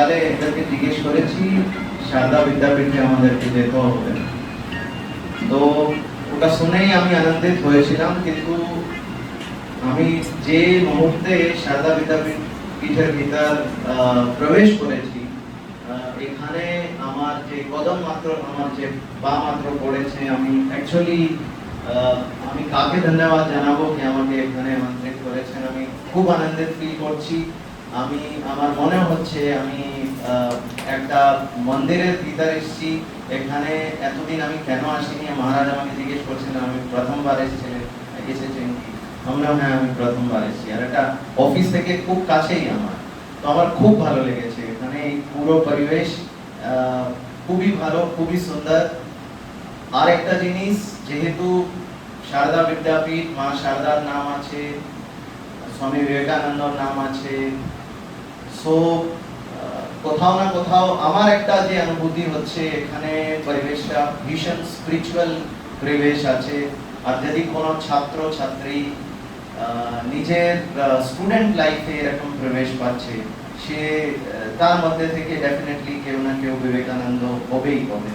তাহলে এটাকে জিজ্ঞেস করেছি সারদা বিদ্যাপীঠে আমাদেরকে যেতে হবে। তো ওটা শুনেই আমি আনন্দিত হয়েছিলাম, কিন্তু আমি যে মুহূর্তে সারদা বিদ্যাপীঠের ভিতর প্রবেশ করেছি, এখানে আমার যে কদম মাত্র, আমার যে পা মাত্র পড়েছে, আমি অ্যাকচুয়ালি আমি কাকে ধন্যবাদ জানাবো কি আমাকে এখানে আমন্ত্রিত করেছেন। আমি খুব আনন্দিত ফিল করছি। আমার মনে হচ্ছে আমি একটা মন্দিরের ভিতরে এসেছি। এখানে এতদিন আমি কেন আসিনি, মহারাজ আমাকে জিজ্ঞেস করছেন আমি প্রথমবার এসেছেন কি? হ্যাঁ, আমি প্রথমবার এসেছি। আর এটা অফিস থেকে খুব কাছেই আমার, তো আমার খুব ভালো লেগেছে। এখানে এই পুরো পরিবেশ খুবই ভালো, খুবই সুন্দর। আর একটা জিনিস, যেহেতু সারদা বিদ্যাপীঠ, মা সারদার নাম আছে, স্বামী বিবেকানন্দর নাম আছে, সো কোথাও না কোথাও আমার একটা যে অনুভূতি হচ্ছে, এখানে পরিবেশটা ভীষণ স্পিরিচুয়াল পরিবেশ আছে। আর যদি কোনো ছাত্র ছাত্রী নিজের স্টুডেন্ট লাইফে এরকম প্রবেশ পাচ্ছে, সে তার মধ্যে থেকে ডেফিনেটলি কেউ না কেউ বিবেকানন্দ হবেই হবে।